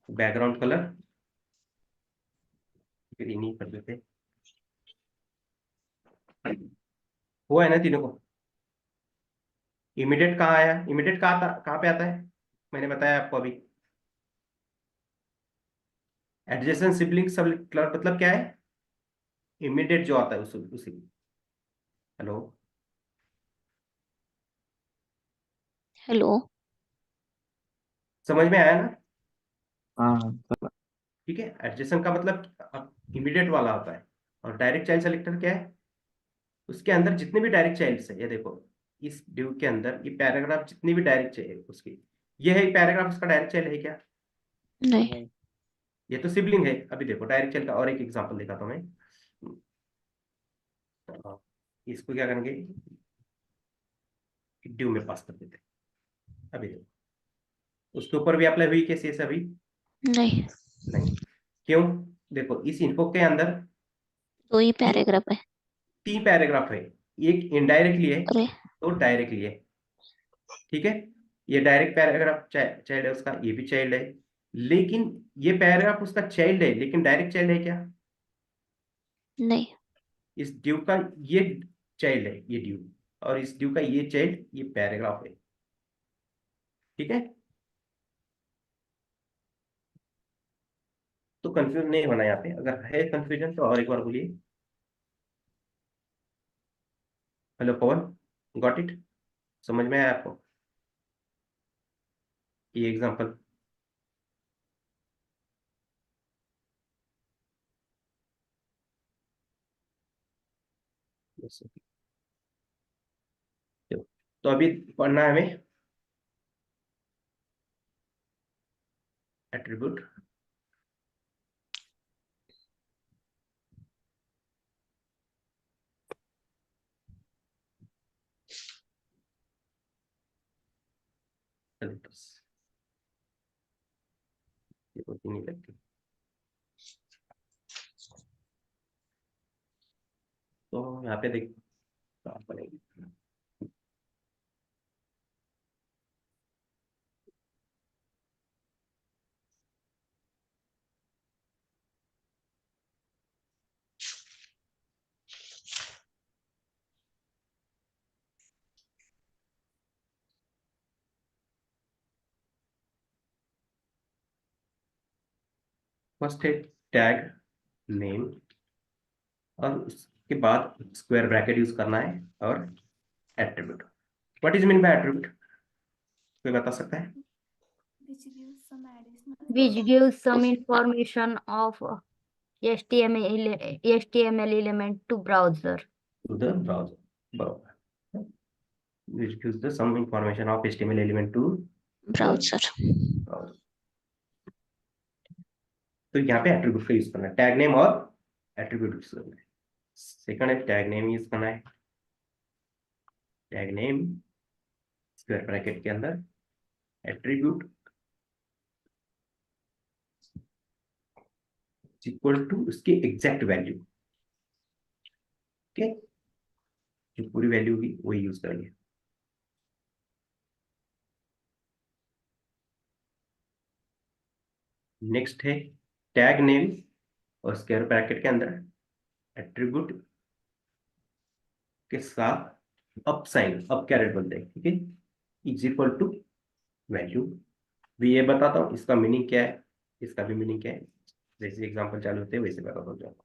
background colour green ही कर देते। हुआ है ना तीनों को? इमीडिएट कहाँ आया, इमीडिएट कहाँ पे आता है, मैंने बताया आपको अभी। एडजेसेंट सिबलिंग सब मतलब क्या है, इमीडिएट जो आता है उसी। Hello, hello. समझ में आया ना? हाँ ठीक है, एडजेसेंट का मतलब इमीडिएट वाला होता है। और डायरेक्ट चाइल्ड सेलेक्टर क्या है, उसके अंदर जितने भी डायरेक्ट चाइल्ड्स है, ये देखो इस ड्यू के अंदर ये पैराग्राफ जितनी भी डायरेक्ट चाइल्ड उसकी, ये है पैराग्राफ उसका डायरेक्ट चाइल्ड है क्या? नहीं। ये तो सिबलिंग है। अभी देखो डायरेक्ट चाइल्ड का और एक एग्जांपल दिखाता हूं मैं। इसको क्या करेंगे, ड्यू में पास कर देते हैं। अभी देखो उसके ऊपर भी अप्लाई हुई कैसे अभी? नहीं, नहीं। क्यों? देखो इस इन्फो के अंदर दो ही तीन पैराग्राफ है। तीन पैराग्राफ है, एक इनडायरेक्टली है, अरे, दो डायरेक्टली है। ठीक है, ये डायरेक्ट पैराग्राफ चाइल्ड है उसका, ये भी चाइल्ड है। लेकिन ये पैराग्राफ उसका चाइल्ड है, लेकिन डायरेक्ट चाइल्ड है क्या? नहीं। इस ड्यू का ये चाइल्ड है, ये ड्यू, और इस ड्यू का ये चाइल्ड ये पैराग्राफ है। ठीक है, तो कंफ्यूज नहीं होना यहाँ पे। अगर है कंफ्यूजन तो और एक बार बोलिए। Hello Pawan, got it? समझ में आया आपको ये एग्जांपल? तो अभी पढ़ना है हमें एट्रीब्यूट। ये होती नहीं लगती, तो यहाँ पे देख काम पड़ेगी। फर्स्ट है टैग नेम, और उसके बाद स्क्वायर ब्रैकेट यूज करना है, और attribute. What is mean by attribute, कोई बता सकता है? Which gives some information of HTML element to browser. To the browser, बराबर, which gives the some information of HTML element to the browser. browser। तो यहाँ पे एट्रीब्यूट का use करना है, टैग नेम और एट्रीब्यूट यूज करना है। सेकंड है टैग नेम यूज करना है, टैग नेम स्क्वायर ब्रैकेट के अंदर एट्रीब्यूट इक्वल टू उसकी एग्जैक्ट वैल्यू। ओके, जो पूरी वैल्यू होगी वही यूज करेंगे। नेक्स्ट है टैग नेम और स्क्वायर ब्रैकेट के अंदर एट्रीब्यूट के साथ अप साइन, अप कैरेट बोलते हैं, ठीक है, इज इक्वल टू वैल्यू। भी ये बताता हूँ इसका मीनिंग क्या है, इसका भी मीनिंग क्या है, जैसे एग्जांपल चालू होते हैं वैसे बताता हूँ।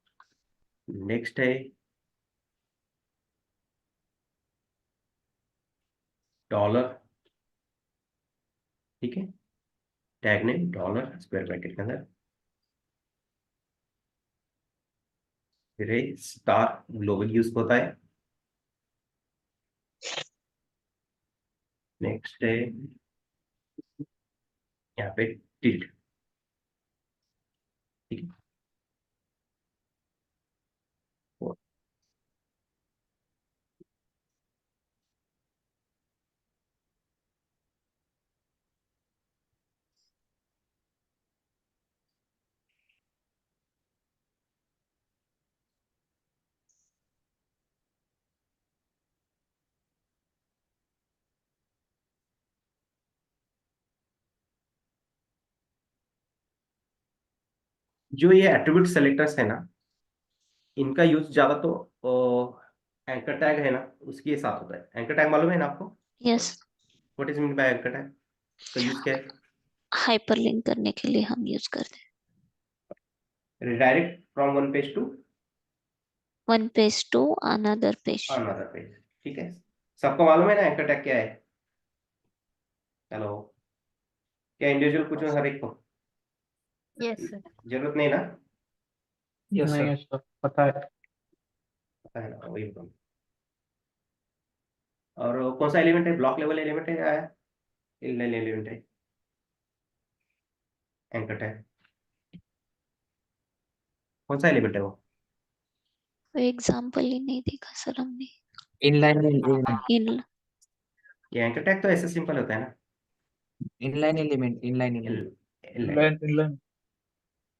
नेक्स्ट है डॉलर, ठीक है, tag name dollar square bracket के अंदर, फिर है स्टार, ग्लोबल यूज होता है। नेक्स्ट है यहाँ पे टिल्ट, ठीक है। जो ये एट्रीब्यूट सेलेक्टर्स है ना, इनका यूज ज्यादा तो एंकर टैग है ना उसके साथ होता है। एंकर टैग मालूम है ना आपको? Yes, what is mean by anchor tag? इसका यूज क्या है? हाइपरलिंक करने के लिए हम यूज करते हैं। Redirect from one page to one page to another page. Another page, ठीक है। सबको मालूम है ना एंकर टैग क्या है? हेलो, क्या इंडिविजुअल पूछो हर एक को? Yes sir. जरूरत नहीं ना? यस नहीं सर, पता है। पता है ना, वही बताऊँ। और कौन सा एलिमेंट है? ब्लॉक लेवल एलिमेंट है या इनलाइन एलिमेंट है एंकर टैग? कौन सा एलिमेंट है वो? एग्जाम्पल ही नहीं देखा सर हमने। इनलाइन इन ये एंकर टैग तो ऐसे सिंपल होता है ना, inline element inline element inline, line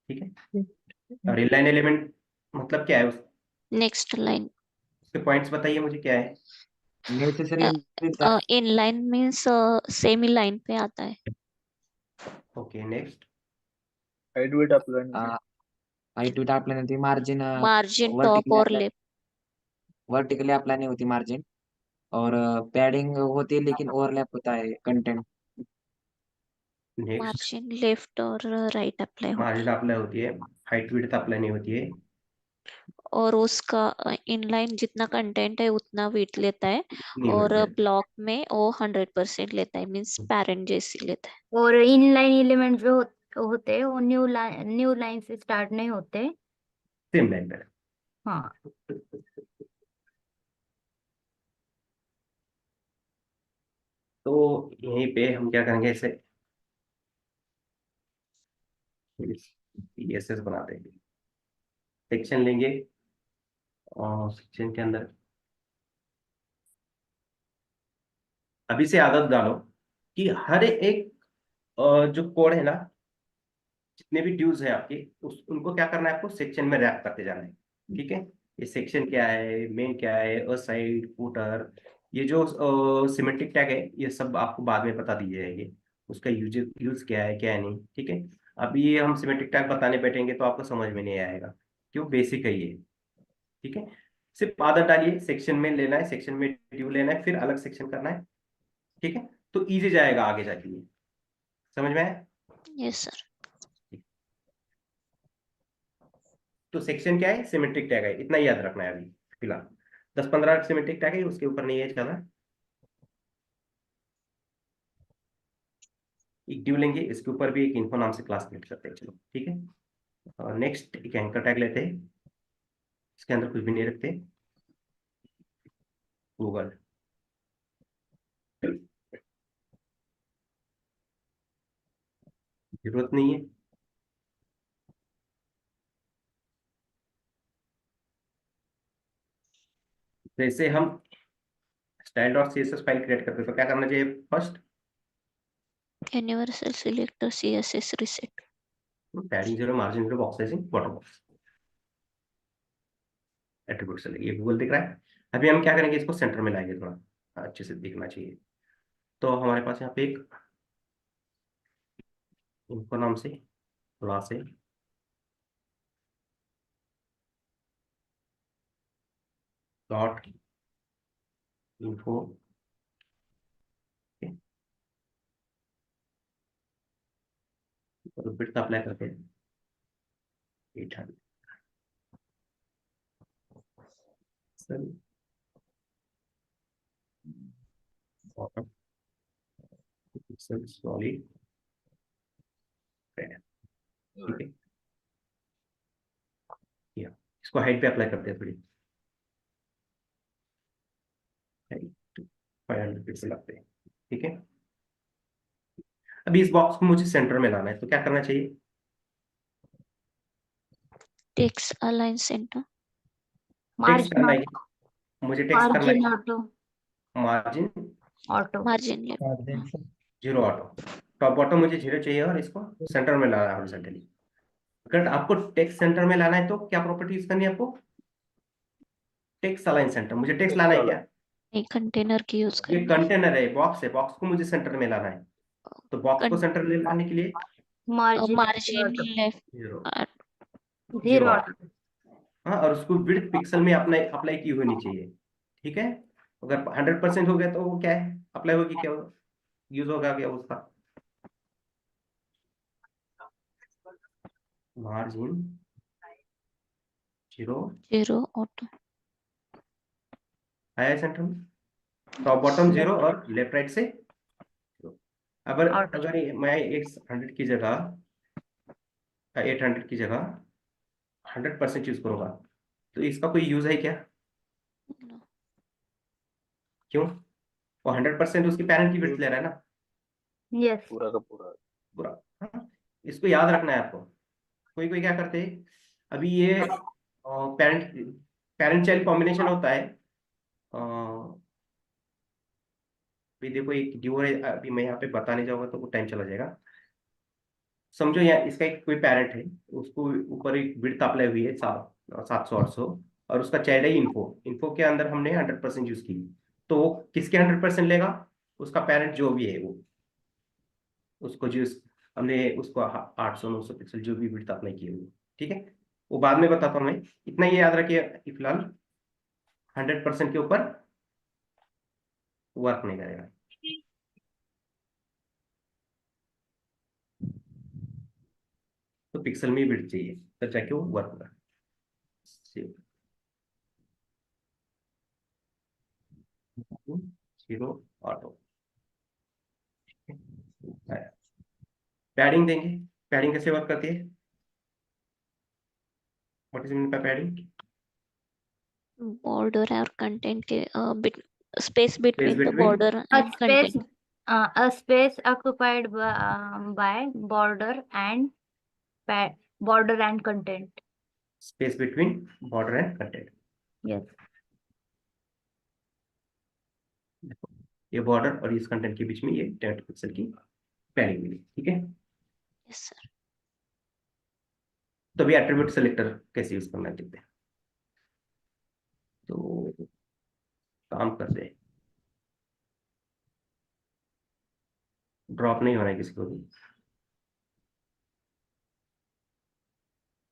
ठीक है। और इनलाइन एलिमेंट मतलब क्या है? Next line. उसके पॉइंट्स बताइए मुझे क्या है। Necessary in line means same he line पे आता है। Okay, next. Height weight apply height with apply नाही मार्जिन मार्जिन टॉप वर्टिकली और अप्लाई लेफ्ट। वर्टिकली अप्लाई नहीं होती मार्जिन, और पैडिंग होती है लेकिन ओवरलैप होता है कंटेंट। नेक्स्ट, मार्जिन लेफ्ट और राइट अप्लाई होता मार्जिन है। अप्लाई होती है, हाइट विड्थ अप्लाई नहीं होती है। और उसका इनलाइन जितना कंटेंट है उतना वेट लेता है, नहीं और होता है। ब्लॉक में वो 100% लेता है, मीन्स पेरेंट जैसी लेता है। और इनलाइन एलिमेंट जो होते हैं वो न्यू लाइन से स्टार्ट नहीं होते। सेम लाइन पर। हाँ। तो यहीं पे हम क्या करेंगे, इसे पीएसएस बना देंगे। सेक्शन लेंगे और सेक्शन के अंदर अभी से आदत डालो कि हर एक जो कोड है ना, जितने भी ड्यूज है आपके, उनको क्या करना है, आपको सेक्शन में रैप करते जाना है, ठीक है। ये सेक्शन क्या है, मेन क्या है, असाइड, फुटर, ये जो सिमेंटिक टैग है ये सब आपको बाद में बता दिए जाएंगे। उसका यूज यूज क्या है क्या है नहीं, ठीक है। अभी ये हम सिमेंटिक टैग बताने बैठेंगे तो आपको समझ में नहीं आएगा, क्यों? बेसिक है ये, ठीक है। सिर्फ आदत डालिए, सेक्शन में लेना है, सेक्शन में ड्यू लेना है, फिर अलग सेक्शन करना है, ठीक है। तो इजी जाएगा आगे जाके ये, समझ में आया? Yes sir. तो सेक्शन क्या है, सिमेट्रिक टैग है, इतना ही याद रखना है अभी फिलहाल। 10-15 सिमेट्रिक टैग है, उसके ऊपर नहीं है ज्यादा। एक ड्यू लेंगे, इसके ऊपर भी एक इन्फो नाम से क्लास क्रिएट करते हैं, चलो ठीक है। और नेक्स्ट एक एंकर टैग लेते हैं, इसके अंदर कुछ भी नहीं रखते, गूगल। जरूरत नहीं है। जैसे हम style dot CSS file create करते हैं तो क्या करना चाहिए? First universal selector CSS reset. Padding 0, margin 0, box sizing, bottom box, attribute से ये गूगल दिख रहा है। अभी हम क्या करेंगे, इसको सेंटर में लाएंगे, थोड़ा अच्छे से दिखना चाहिए। तो हमारे पास यहाँ पे एक इनको नाम से क्लास है, डॉट इन्फो, और बिट्स अप्लाई करते हैं 800 sir, bottom pixel solid red, ठीक है। या इसको हाइट पे अप्लाई करते हैं थोड़ी, हाइट 500 पिक्सल लगते हैं, ठीक है। अभी इस बॉक्स को मुझे सेंटर में लाना है, तो क्या करना चाहिए? Text align center. Text margin करना है, मुझे टेक्स्ट करना मार्जिन है, auto margin auto Margin left. Zero auto, top bottom मुझे जीरो चाहिए और इसको सेंटर में लाना है हॉरिजॉन्टली। अगर आपको टेक्स्ट सेंटर में लाना है तो क्या प्रॉपर्टी यूज करनी है आपको? टेक्स्ट अलाइन सेंटर, मुझे टेक्स्ट लाना है क्या? नहीं, कंटेनर की यूज ये करनी कंटेनर है, बॉक्स को मुझे सेंटर में लाना है, तो बॉक्स को सेंटर में लाने के लिए margin margin left. Zero, zero zero, auto हाँ, और उसको विड्थ पिक्सल में अप्लाई अप्लाई की होनी चाहिए, ठीक है। अगर 100% हो गया तो वो क्या है, अप्लाई होगी, क्या यूज होगा क्या उसका? Margin zero, zero auto. आया सेंटर में, टॉप बॉटम जीरो और लेफ्ट राइट से zero। अगर ऑटो अगर मैं 800 की जगह 800 की जगह 100% यूज करूंगा, तो इसका कोई यूज है क्या? क्यों? वो 100% उसकी पेरेंट की विड्थ ले रहा है ना, यस पूरा का पूरा। पूरा। हाँ? इसको याद रखना है आपको। कोई कोई क्या करते हैं, अभी ये पेरेंट पेरेंट चाइल्ड कॉम्बिनेशन होता है, अभी देखो एक ड्यूअर है, अभी मैं यहाँ पे बताने जाऊंगा तो वो टाइम चला जाएगा। समझो यहाँ इसका एक कोई पेरेंट है, उसको ऊपर एक विड्थ अप्लाई हुई है 700 800, और उसका चाइल्ड है इन्फो, इन्फो के अंदर हमने 100% यूज की, तो वो किसके 100% लेगा? उसका पेरेंट जो भी है वो, उसको जो हमने उसको 800 900 पिक्सल जो भी विड्थ अप्लाई की है वो, ठीक है। वो बाद में बताता हूँ मैं, इतना ये याद रखिए कि फिलहाल 100% के ऊपर वर्क नहीं करेगा। तो पिक्सल में विड्थ चाहिए तब जाके वो वर्क होगा। जीरो ऑटो, पैडिंग देंगे, पैडिंग कैसे वर्क करती है? What is mean by padding? Border और कंटेंट के space space between the between, border a and space content. a space occupied by border and border and content space between border and content. yes ये border और इस content के बीच में ये 10 pixel की padding मिली, ठीक है। Yes sir. तो अभी एट्रीब्यूट सेलेक्टर कैसे यूज करना है देखते हैं। तो काम करते हैं, ड्रॉप नहीं होना है किसी को भी।